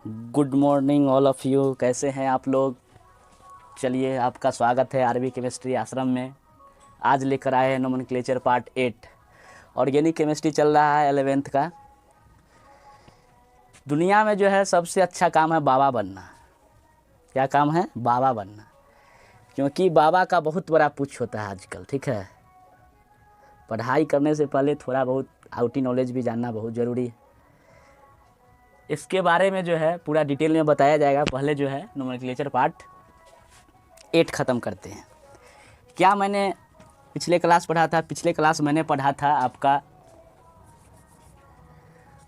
Good morning all of you. कैसे हैं आप लोग? चलिए, आपका स्वागत है आरबी केमिस्ट्री आश्रम में। आज लेकर आए हैं नोमेनक्लेचर पार्ट 8। ऑर्गेनिक केमिस्ट्री चल रहा है 11th का। दुनिया में जो है सबसे अच्छा काम है बाबा बनना। क्या काम है? बाबा बनना। क्योंकि बाबा का बहुत बड़ा पुछ होता है आजकल, ठीक है। पढ़ाई करने से पहले थोड़ा बहुत आउटी नॉलेज भी जानना बहुत ज़रूरी है। इसके बारे में जो है पूरा डिटेल में बताया जाएगा। पहले जो है नोमेनक्लेचर पार्ट 8 ख़त्म करते हैं। क्या मैंने पिछले क्लास पढ़ा था? पिछले क्लास मैंने पढ़ा था आपका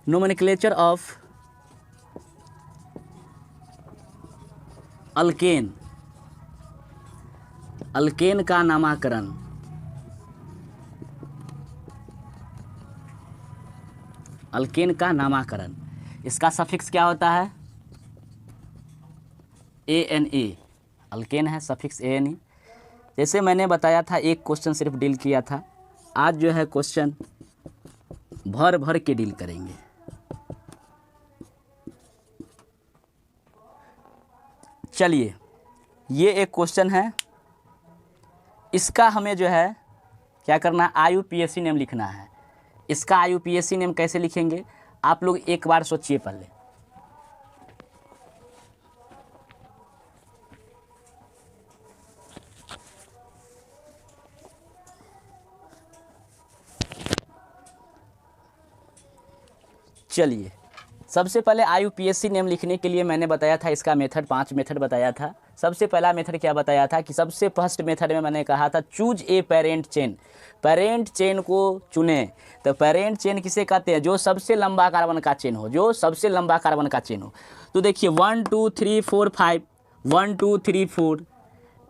नोमेनक्लेचर ऑफ अल्केन। अल्केन का नामकरण। अल्केन का नामकरण, इसका सफिक्स क्या होता है? ANA। अल्केन है, सफिक्स ANA। जैसे मैंने बताया था, एक क्वेश्चन सिर्फ डील किया था। आज जो है क्वेश्चन भर भर के डील करेंगे। चलिए, ये एक क्वेश्चन है। इसका हमें जो है क्या करना है? IUPAC नेम लिखना है। इसका IUPAC नेम कैसे लिखेंगे आप लोग एक बार सोचिए पहले। चलिए, सबसे पहले IUPAC नेम लिखने के लिए मैंने बताया था इसका मेथड, 5 मेथड बताया था। सबसे पहला मेथड क्या बताया था कि सबसे फर्स्ट मेथड में मैंने कहा था choose a parent chain. Parent chain को चुने। तो पेरेंट चेन किसे कहते हैं? जो सबसे लंबा कार्बन का चेन हो, जो सबसे लंबा कार्बन का चेन हो। तो देखिए 1 2 3 4 5, 1 2 3 4,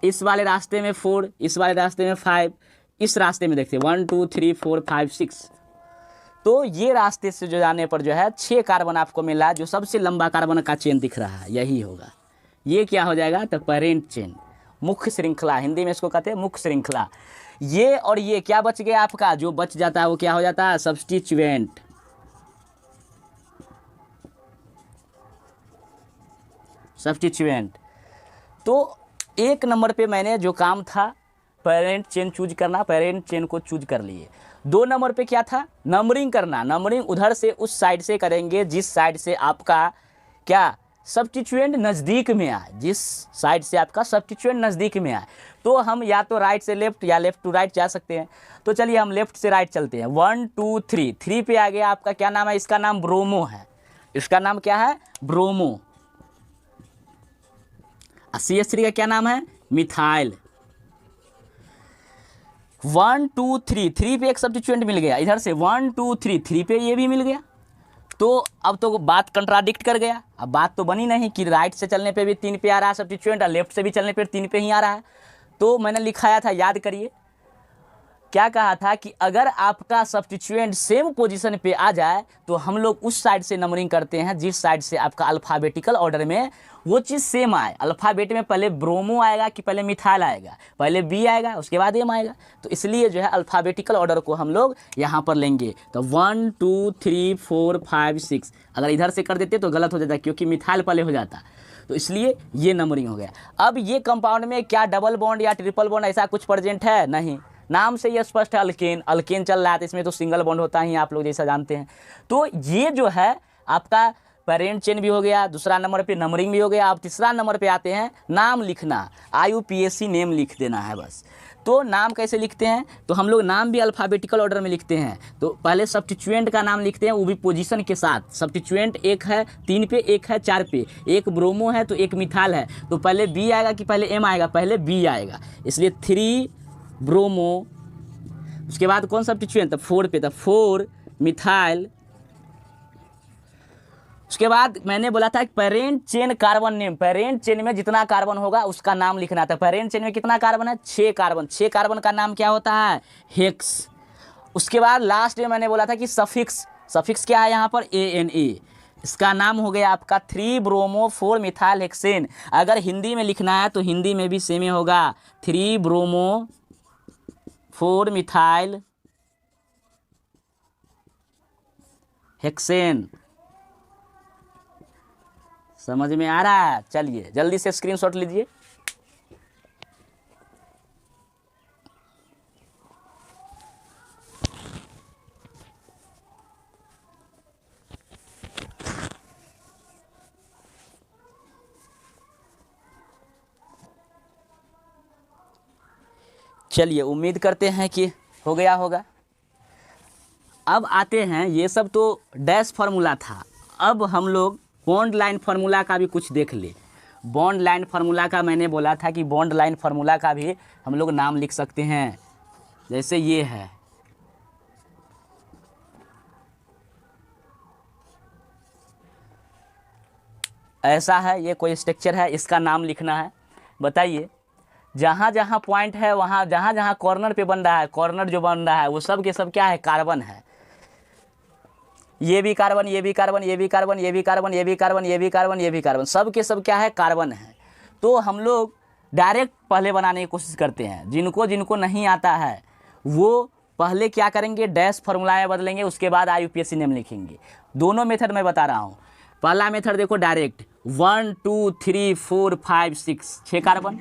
इस वाले रास्ते में 4, इस वाले रास्ते में 5, इस रास्ते में देखिए 1 2 3 4 5 6। तो ये रास्ते से जो जाने पर जो है 6 कार्बन आपको मिला, जो सबसे लंबा कार्बन का चेन दिख रहा है, यही होगा। ये क्या हो जाएगा? तो पेरेंट चेन, मुख्य श्रृंखला, हिंदी में इसको कहते हैं मुख्य श्रृंखला। ये और ये क्या बच गया आपका? जो बच जाता है वो क्या हो जाता है? सब्स्टिट्यूएंट। सब्स्टिट्यूएंट। तो एक नंबर पे मैंने जो काम था पेरेंट चेन चूज करना, पेरेंट चेन को चूज कर लिए। 2 नंबर पे क्या था? नंबरिंग करना। नंबरिंग उधर से उस साइड से करेंगे जिस साइड से आपका क्या सब्स्टिट्यूएंट नज़दीक में आए, जिस साइड से आपका सब्स्टिट्यूएंट नज़दीक में आए। तो हम या तो राइट से लेफ्ट या लेफ्ट टू राइट जा सकते हैं। तो चलिए हम लेफ्ट से राइट चलते हैं। 1 2 3, 3 पे आ गया आपका क्या नाम है? इसका नाम ब्रोमो है। इसका नाम क्या है? ब्रोमो। CH3 का क्या नाम है? मिथाइल। 1 2 3, 3 पे एक सब्स्टिट्यूएंट मिल गया। इधर से 1 2 3, 3 पे ये भी मिल गया। तो अब तो बात कंट्राडिक्ट कर गया। अब बात तो बनी नहीं कि राइट से चलने पे भी 3 पे आ रहा है सब्स्टिट्यूएंट और लेफ्ट से भी चलने पे 3 पे ही आ रहा है। तो मैंने लिखाया था, याद करिए क्या कहा था कि अगर आपका सब्स्टिट्यूएंट सेम पोजीशन पे आ जाए तो हम लोग उस साइड से नंबरिंग करते हैं जिस साइड से आपका अल्फ़ाबेटिकल ऑर्डर में वो चीज़ सेम आए। अल्फ़ाबेट में पहले ब्रोमो आएगा कि पहले मिथाइल आएगा? पहले B आएगा, उसके बाद M आएगा। तो इसलिए जो है अल्फ़ाबेटिकल ऑर्डर को हम लोग यहाँ पर लेंगे। तो 1 2 3 4 5 6, अगर इधर से कर देते तो गलत हो जाता क्योंकि मिथाइल पहले हो जाता। तो इसलिए ये नंबरिंग हो गया। अब ये कंपाउंड में क्या डबल बॉन्ड या ट्रिपल बॉन्ड ऐसा कुछ प्रेजेंट है? नहीं। नाम से ये स्पष्ट है अल्केन। अल्केन चल रहा है तो इसमें तो सिंगल बॉन्ड होता ही, आप लोग जैसा जानते हैं। तो ये जो है आपका पेरेंट चेन भी हो गया, दूसरा नंबर पे नंबरिंग भी हो गया। अब तीसरा नंबर पे आते हैं नाम लिखना। IUPAC नेम लिख देना है बस। तो नाम कैसे लिखते हैं? तो हम लोग नाम भी अल्फ़ाबेटिकल ऑर्डर में लिखते हैं। तो पहले सब्स्टिट्यूएंट का नाम लिखते हैं, वो भी पोजीशन के साथ। सब्स्टिट्यूएंट एक है 3 पे, एक है 4 पे, एक ब्रोमो है तो एक मिथाइल है। तो पहले B आएगा कि पहले M आएगा? पहले B आएगा, इसलिए 3 ब्रोमो। उसके बाद कौन सब्स्टिट्यूएंट? तो 4 पे, तो 4 मिथाइल। उसके बाद मैंने बोला था parent chain carbon name. Parent chain में जितना कार्बन होगा उसका नाम लिखना था। पेरेंट चेन में कितना कार्बन है? 6 कार्बन। 6 कार्बन का नाम क्या होता है? हेक्स। उसके बाद लास्ट में मैंने बोला था कि सफिक्स। सफिक्स क्या है यहाँ पर? ANA। इसका नाम हो गया आपका 3 ब्रोमो 4 मिथाइल हेक्सेन। अगर हिंदी में लिखना है तो हिंदी में भी सेम ही होगा, 3 ब्रोमो 4 मिथाइल हेक्सेन। समझ में आ रहा है? चलिए जल्दी से स्क्रीनशॉट लीजिए। चलिए उम्मीद करते हैं कि हो गया होगा। अब आते हैं, ये सब तो डैश फार्मूला था, अब हम लोग बॉन्ड लाइन फार्मूला का भी कुछ देख ले। बॉन्ड लाइन फार्मूला का मैंने बोला था कि बॉन्ड लाइन फार्मूला का भी हम लोग नाम लिख सकते हैं। जैसे ये है, ऐसा है, ये कोई स्ट्रक्चर है, इसका नाम लिखना है। बताइए, जहाँ जहाँ पॉइंट है, वहाँ जहाँ जहाँ कॉर्नर पे बन रहा है, कॉर्नर जो बन रहा है वो सब के सब क्या है? कार्बन है। ये भी कार्बन, ये भी कार्बन, ये भी कार्बन, ये भी कार्बन, ये भी कार्बन, ये भी कार्बन, ये भी कार्बन, सब के सब क्या है? कार्बन है। तो हम लोग डायरेक्ट पहले बनाने की कोशिश करते हैं। जिनको जिनको नहीं आता है वो पहले क्या करेंगे? डैश फार्मूला बदलेंगे, उसके बाद IUPAC नेम लिखेंगे। दोनों मेथड मैं बता रहा हूँ। पहला मेथड देखो, डायरेक्ट 1 2 3 4 5 6, 6 कार्बन,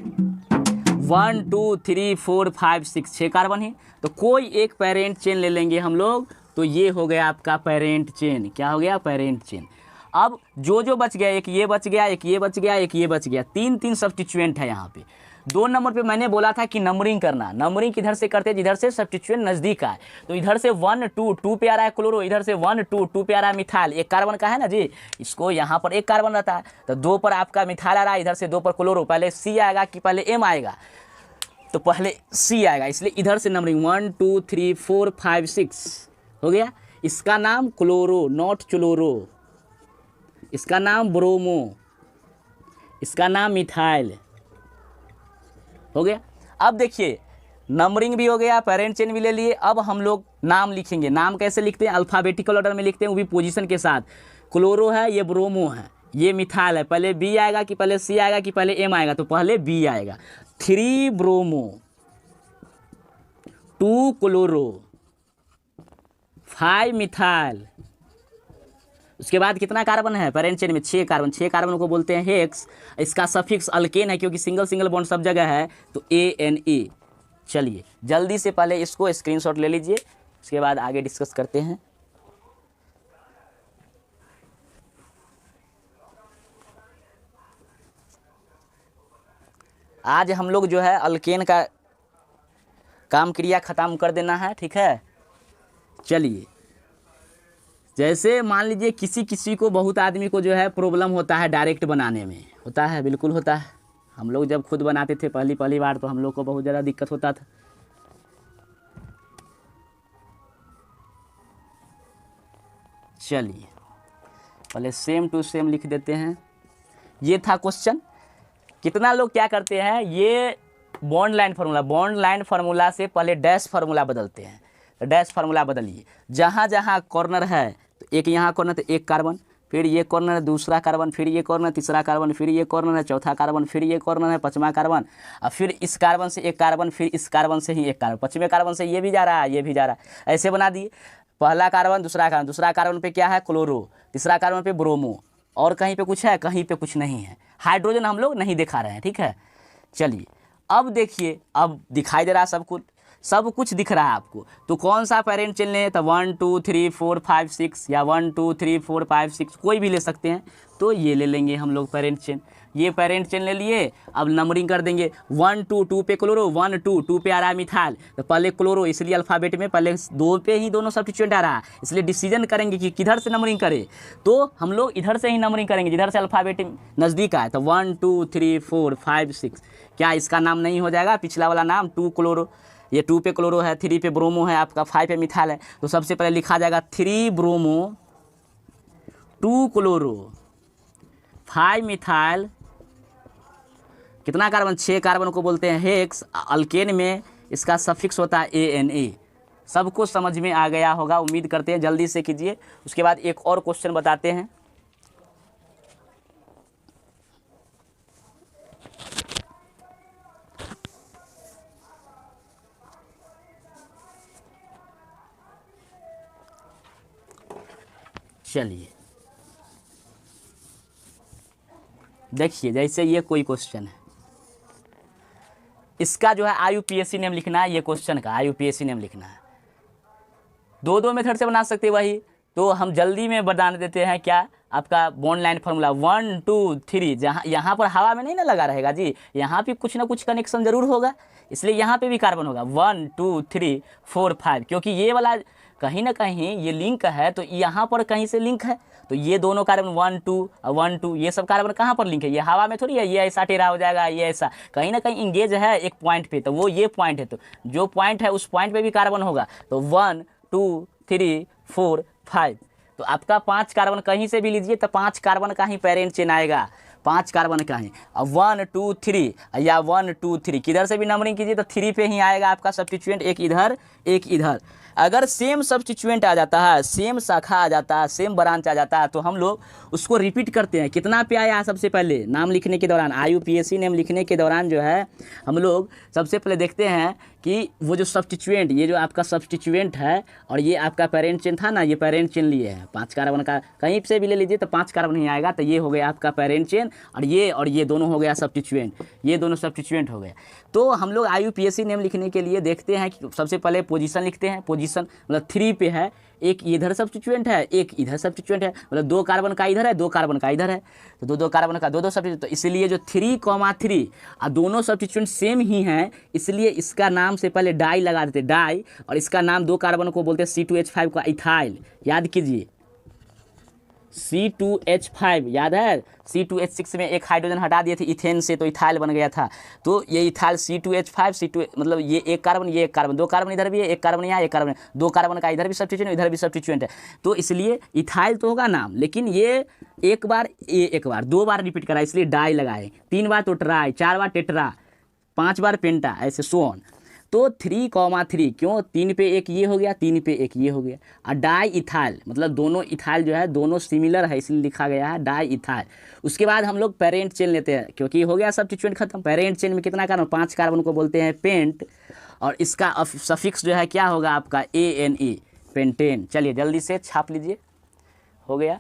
1 2 3 4 5 6, 6 कार्बन ही। तो कोई एक पेरेंट चेन ले लेंगे हम लोग, तो ये हो गया आपका पेरेंट चेन। क्या हो गया? Parent chain. अब जो बच गया, एक ये बच गया, एक ये बच गया, एक ये बच गया, 3 सब्स्टिट्यूएंट है यहाँ पे। 2 नंबर पे मैंने बोला था कि नंबरिंग करना। नंबरिंग किधर से करते हैं? जिधर से सब्स्टिट्यूएंट नज़दीक है। तो इधर से 1 2 पे आ रहा है क्लोरो, इधर से 1 2 पे आ रहा है मिथाइल। एक कार्बन का है ना जी, इसको यहाँ पर एक कार्बन रहता है, तो 2 पर आपका मिथाइल आ रहा है, इधर से 2 पर क्लोरो। पहले C आएगा कि पहले M आएगा? तो पहले C आएगा, इसलिए इधर से नंबरिंग 1 2 3 4 5 6 हो गया। इसका नाम क्लोरो, नॉट चलोरो। इसका नाम ब्रोमो, इसका नाम मिथाइल। हो गया। अब देखिए, नंबरिंग भी हो गया, पेरेंट चेन भी ले लिए। अब हम लोग नाम लिखेंगे। नाम कैसे लिखते हैं? अल्फ़ाबेटिकल ऑर्डर में लिखते हैं, वो भी पोजीशन के साथ। क्लोरो है, ये ब्रोमो है, ये मिथाइल है। पहले B आएगा कि पहले C आएगा कि पहले M आएगा? तो पहले B आएगा। 3 ब्रोमो, 2 क्लोरो, 5 मिथाइल। उसके बाद कितना कार्बन है पेरेंट चेन में? 6 कार्बन। 6 कार्बन को बोलते हैं हेक्स। इसका सफिक्स अल्केन है, क्योंकि सिंगल सिंगल बॉन्ड सब जगह है, तो ANA। चलिए जल्दी से पहले इसको स्क्रीनशॉट ले लीजिए, उसके बाद आगे डिस्कस करते हैं। आज हम लोग जो है अल्केन का काम क्रिया ख़त्म कर देना है, ठीक है। चलिए, जैसे मान लीजिए किसी किसी को, बहुत आदमी को जो है प्रॉब्लम होता है डायरेक्ट बनाने में। होता है, बिल्कुल होता है। हम लोग जब खुद बनाते थे पहली बार, तो हम लोग को बहुत ज़्यादा दिक्कत होता था। चलिए पहले सेम टू सेम लिख देते हैं। ये था क्वेश्चन। कितना लोग क्या करते हैं, ये बॉन्ड लाइन फार्मूला से पहले डैश फार्मूला बदलते हैं। तो डैश फार्मूला बदलिए। जहाँ जहाँ कॉर्नर है, तो एक यहाँ कॉर्नर, तो एक कार्बन, फिर ये कॉर्नर है दूसरा कार्बन, फिर ये कॉर्नर तीसरा कार्बन, फिर ये कॉर्नर है चौथा कार्बन, फिर ये कॉर्नर है पांचवा कार्बन, और फिर इस कार्बन से एक कार्बन, फिर इस कार्बन से ही एक कार्बन, पांचवें कार्बन से ये भी जा रहा है, ये भी जा रहा है। ऐसे बना दिए। पहला कार्बन, दूसरा कार्बन पे क्या है? क्लोरो, तीसरा कार्बन पे ब्रोमो, और कहीं पे कुछ है, कहीं पे कुछ नहीं है। हाइड्रोजन हम लोग नहीं दिखा रहे हैं, ठीक है। चलिए अब देखिए, अब दिखाई दे रहा है सब कुछ दिख रहा है आपको। तो कौन सा पेरेंट चेन लें? तो 1 2 3 4 5 6 या 1 2 3 4 5 6 कोई भी ले सकते हैं। तो ये ले लेंगे हम लोग पेरेंट चेन। ये पेरेंट चेन ले लिए। अब नंबरिंग कर देंगे। 1 2 2 पे क्लोरो, 1 2 2 पे आ रहा है मिथाइल, तो पहले क्लोरो, इसलिए अल्फ़ाबेट में पहले 2 पे ही दोनों सब्स्टिट्यूएंट आ रहा है, इसलिए डिसीजन करेंगे कि किधर से नंबरिंग करें। तो हम लोग इधर से ही नंबरिंग करेंगे, जिधर से अल्फ़ाबेट नज़दीक आए। तो 1 2 3 4 5 6, क्या इसका नाम नहीं हो जाएगा? पिछला वाला नाम 2 क्लोरो, ये 2 पे क्लोरो है, 3 पे ब्रोमो है, आपका 5 पे मिथाइल है। तो सबसे पहले लिखा जाएगा 3 ब्रोमो 2 क्लोरो 5 मिथाइल। कितना कार्बन? 6 कार्बन को बोलते हैं हेक्स। अल्केन में इसका सफिक्स होता है ANA। सबको समझ में आ गया होगा, उम्मीद करते हैं। जल्दी से कीजिए। उसके बाद एक और क्वेश्चन बताते हैं। चलिए देखिए जैसे ये कोई क्वेश्चन है, इसका जो है IUPAC नेम लिखना है, ये क्वेश्चन का IUPAC नेम लिखना है। दो मेथड से बना सकते हैं वही, तो हम जल्दी में बना देते हैं क्या, आपका बॉन्ड लाइन फार्मूला 1 2 3। जहाँ यहाँ पर हवा में नहीं ना लगा रहेगा जी, यहाँ पे कुछ ना कुछ कनेक्शन जरूर होगा, इसलिए यहाँ पे भी कार्बन होगा 1 2 3 4 5, क्योंकि ये वाला कहीं ना कहीं ये लिंक है, तो यहाँ पर कहीं से लिंक है, तो ये दोनों कार्बन 1 2 1 2 ये सब कार्बन कहाँ पर लिंक है, ये हवा में थोड़ी है, ये ऐसा टेढ़ा हो जाएगा, ये ऐसा कहीं ना कहीं इंगेज है एक पॉइंट पे, तो वो ये पॉइंट है, तो जो पॉइंट है उस पॉइंट पे भी कार्बन होगा, तो 1 2 3 4 5। तो आपका 5 कार्बन कहीं से भी लीजिए तो 5 कार्बन का ही पेरेंट चेन आएगा, 5 कार्बन का ही। अब 1 2 3 या 1 2 3 किधर से भी नंबरिंग कीजिए तो 3 पे ही आएगा आपका सब्स्टिट्यूएंट, एक इधर एक इधर। अगर सेम सब्स्टिट्यूएंट आ जाता है, सेम शाखा आ जाता है, सेम ब्रांच आ जाता है, तो हम लोग उसको रिपीट करते हैं। कितना पे आया सबसे पहले नाम लिखने के दौरान, IUPAC नेम लिखने के दौरान जो है हम लोग सबसे पहले देखते हैं कि वो जो सब्स्टिट्यूएंट, ये जो आपका सब्स्टिट्यूएंट है और ये आपका पेरेंट चेन था ना, ये पेरेंट चेन लिए हैं 5 कार्बन का, कहीं से भी ले लीजिए तो 5 कार्बन ही आएगा, तो ये हो गया आपका पेरेंट चेन, और ये दोनों हो गया सब्स्टिट्यूएंट, ये दोनों सब्स्टिट्यूएंट हो गए। तो हम लोग IUPAC नेम लिखने के लिए देखते हैं कि सबसे पहले पोजीशन लिखते हैं, पोजीशन मतलब 3 पे है, एक इधर सब्स्टिट्यूएंट है, एक इधर सब्स्टिट्यूएंट है, मतलब 2 कार्बन का इधर है, 2 कार्बन का इधर है, तो 2 कार्बन का 2 सब्स्टिट्यूएंट, तो इसलिए जो 3,3 और दोनों सब्स्टिट्यूएंट सेम ही हैं, इसलिए इसका नाम से पहले डाई लगा देते, डाई, और इसका नाम 2 कार्बन को बोलते हैं C2H5 का इथाइल, याद कीजिए C2H5 याद है, C2H6 में एक हाइड्रोजन हटा दिए थे इथेन से, तो इथाइल बन गया था, तो ये इथाइल C2H5 C2 मतलब ये एक कार्बन, ये एक कार्बन, 2 कार्बन इधर भी है, एक कार्बन यहाँ, एक कार्बन, 2 कार्बन का इधर भी सब्स्टिट्यूएंट, इधर भी सब्स्टिट्यूएंट है, तो इसलिए इथाइल तो होगा नाम, लेकिन ये एक बार 2 बार रिपीट करा, इसलिए डाई लगाए, 3 बार तो ट्राई, 4 बार टेट्रा, 5 बार पेंटा, ऐसे सो ऑन। तो 3,3 क्यों, 3 पे एक ये हो गया, 3 पे एक ये हो गया, और डाई इथाइल मतलब दोनों इथाइल जो है दोनों सिमिलर है, इसलिए लिखा गया है डाई इथाइल। उसके बाद हम लोग पेरेंट चेन लेते हैं, क्योंकि हो गया सब्स्टिट्यूएंट खत्म। पेरेंट चेन में कितना कार्बन, 5 कार्बन को बोलते हैं पेंट, और इसका सफिक्स जो है क्या होगा आपका ANE, पेंटेन। चलिए जल्दी से छाप लीजिए, हो गया।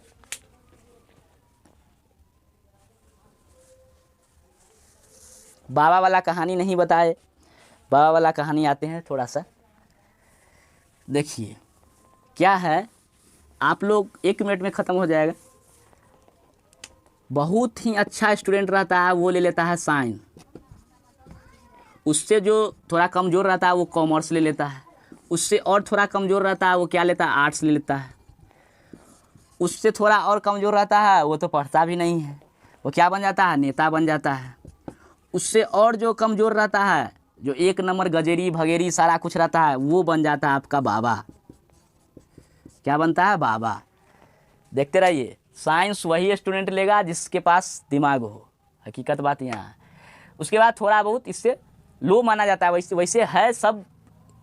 बाबा वाला कहानी नहीं बताए, बाबा वाला कहानी आते हैं थोड़ा सा। देखिए क्या है, आप लोग 1 मिनट में ख़त्म हो जाएगा। बहुत ही अच्छा स्टूडेंट रहता है वो ले लेता है साइंस, उससे जो थोड़ा कमज़ोर रहता है वो कॉमर्स ले लेता है, उससे और थोड़ा कमज़ोर रहता है वो क्या लेता है, आर्ट्स ले लेता है, उससे थोड़ा और कमज़ोर रहता है वो तो पढ़ता भी नहीं है, वो क्या बन जाता है, नेता बन जाता है। उससे और जो कमज़ोर रहता है, जो 1 नंबर गजेरी भगेरी सारा कुछ रहता है, वो बन जाता है आपका बाबा। क्या बनता है, बाबा। देखते रहिए, साइंस वही स्टूडेंट लेगा जिसके पास दिमाग हो, हकीकत बात यहाँ है। उसके बाद थोड़ा बहुत इससे लो माना जाता है, वैसे है सब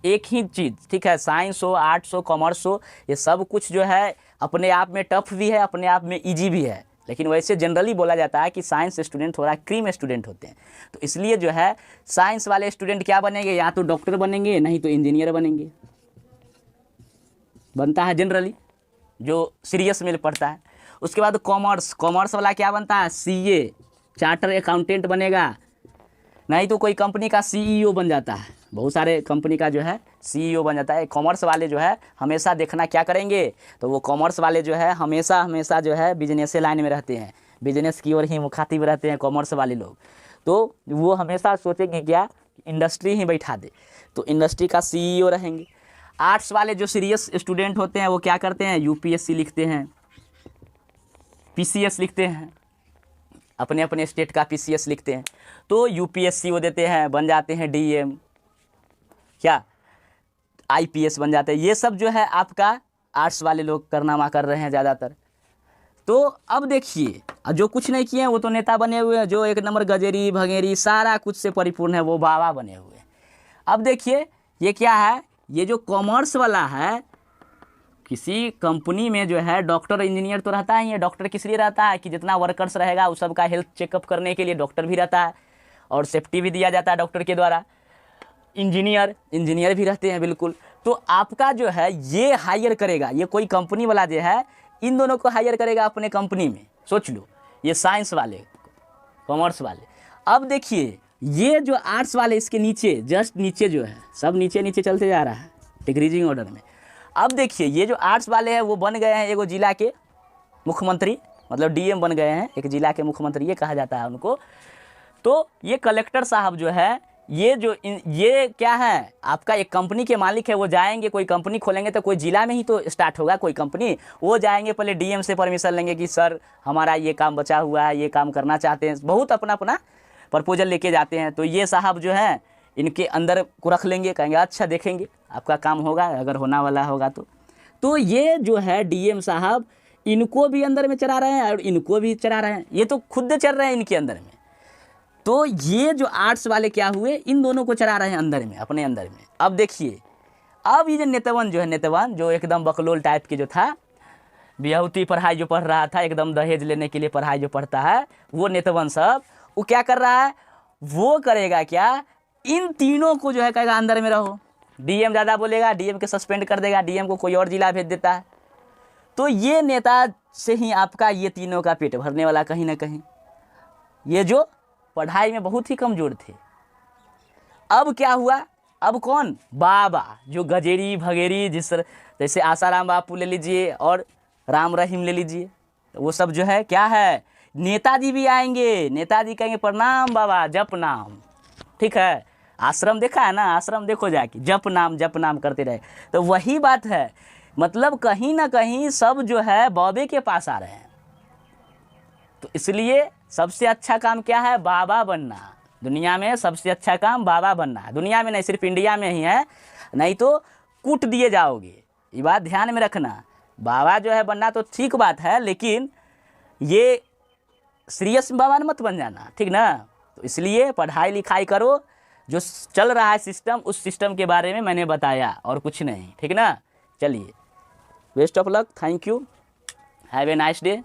एक ही चीज़, ठीक है, साइंस हो, आर्ट्स हो, कॉमर्स हो, ये सब कुछ जो है अपने आप में टफ भी है, अपने आप में ईजी भी है, लेकिन वैसे जनरली बोला जाता है कि साइंस स्टूडेंट थोड़ा क्रीम स्टूडेंट होते हैं। तो इसलिए जो है साइंस वाले स्टूडेंट क्या बनेंगे, या तो डॉक्टर बनेंगे, नहीं तो इंजीनियर बनेंगे, बनता है जनरली जो सीरियस में पढ़ता है। उसके बाद कॉमर्स वाला क्या बनता है, CA चार्टर अकाउंटेंट बनेगा, नहीं तो कोई कंपनी का CEO बन जाता है, बहुत सारे कंपनी का जो है CEO बन जाता है। कॉमर्स वाले जो है हमेशा देखना क्या करेंगे, तो वो कॉमर्स वाले जो है हमेशा जो है बिजनेस लाइन में रहते हैं, बिजनेस की ओर ही मुखातिब रहते हैं कॉमर्स वाले लोग, तो वो हमेशा सोचेंगे क्या, इंडस्ट्री ही बैठा दे, तो इंडस्ट्री का CEO रहेंगे। आर्ट्स वाले जो सीरियस स्टूडेंट होते हैं वो क्या करते हैं, UPSC लिखते हैं, PCS लिखते हैं, अपने अपने स्टेट का PCS लिखते हैं, तो UPSC वो देते हैं, बन जाते हैं DM, क्या IPS बन जाते हैं। ये सब जो है आपका आर्ट्स वाले लोग कारनामा कर रहे हैं ज़्यादातर। तो अब देखिए, जो कुछ नहीं किए हैं वो तो नेता बने हुए हैं, जो 1 नंबर गजेरी भगेरी सारा कुछ से परिपूर्ण है वो बाबा बने हुए हैं। अब देखिए ये क्या है, ये जो कॉमर्स वाला है, किसी कंपनी में जो है डॉक्टर इंजीनियर तो रहता ही है। डॉक्टर किस लिए रहता है कि जितना वर्कर्स रहेगा उस सबका हेल्थ चेकअप करने के लिए डॉक्टर भी रहता है, और सेफ्टी भी दिया जाता है डॉक्टर के द्वारा। इंजीनियर भी रहते हैं, बिल्कुल। तो आपका जो है ये हायर करेगा, ये कोई कंपनी वाला जो है इन दोनों को हायर करेगा अपने कंपनी में, सोच लो, ये साइंस वाले कॉमर्स वाले। अब देखिए ये जो आर्ट्स वाले इसके नीचे जस्ट नीचे जो है सब नीचे नीचे चलते जा रहा है डिक्रीजिंग ऑर्डर में। अब देखिए ये जो आर्ट्स वाले हैं वो बन गए हैं एगो जिला के मुख्यमंत्री, मतलब डीएम बन गए हैं, एक जिला के मुख्यमंत्री ये कहा जाता है उनको। तो ये कलेक्टर साहब जो है ये क्या है, आपका एक कंपनी के मालिक है, वो जाएंगे कोई कंपनी खोलेंगे तो कोई जिला में ही तो स्टार्ट होगा कोई कंपनी, वो जाएंगे पहले डीएम से परमिशन लेंगे कि सर हमारा ये काम बचा हुआ है, ये काम करना चाहते हैं, बहुत अपना अपना प्रपोजल लेके जाते हैं। तो ये साहब जो है इनके अंदर को रख लेंगे, कहेंगे अच्छा देखेंगे आपका काम होगा, अगर होना वाला होगा तो ये जो है डीएम साहब इनको भी अंदर में चला रहे हैं और इनको भी चला रहे हैं, ये तो खुद चल रहे हैं इनके अंदर में। तो ये जो आर्ट्स वाले क्या हुए, इन दोनों को चला रहे हैं अंदर में, अपने अंदर में। अब देखिए अब ये जो नेतवन जो है, नेतवन जो एकदम बकलोल टाइप के जो था, बिहौती पढ़ाई जो पढ़ रहा था, एकदम दहेज लेने के लिए पढ़ाई जो पढ़ता है, वो नेतवन सब वो क्या कर रहा है, वो करेगा क्या, इन तीनों को जो है कहेगा अंदर में रहो। डीएम ज़्यादा बोलेगा डीएम के सस्पेंड कर देगा, डीएम को कोई और जिला भेज देता है। तो ये नेता से ही आपका ये तीनों का पेट भरने वाला कहीं ना कहीं, ये जो पढ़ाई में बहुत ही कमज़ोर थे। अब क्या हुआ, अब कौन, बाबा जो गजेरी भगेरी जैसे आसाराम बापू ले लीजिए और राम रहीम ले लीजिए, वो सब जो है क्या है, नेताजी भी आएंगे, नेताजी कहेंगे प्रणाम बाबा जप नाम, ठीक है, आश्रम देखा है ना, आश्रम देखो जाके जप नाम करते रहे। तो वही बात है, मतलब कहीं ना कहीं सब जो है बाबे के पास आ रहे हैं। तो इसलिए सबसे अच्छा काम क्या है, बाबा बनना। दुनिया में सबसे अच्छा काम बाबा बनना है, दुनिया में नहीं सिर्फ इंडिया में ही है, नहीं तो कूट दिए जाओगे, ये बात ध्यान में रखना। बाबा जो है बनना तो ठीक बात है, लेकिन ये सीरियस बाबा मत बन जाना, ठीक ना। तो इसलिए पढ़ाई लिखाई करो, जो चल रहा है सिस्टम उस सिस्टम के बारे में मैंने बताया और कुछ नहीं, ठीक ना। चलिए best of luck, thank you, have a nice day.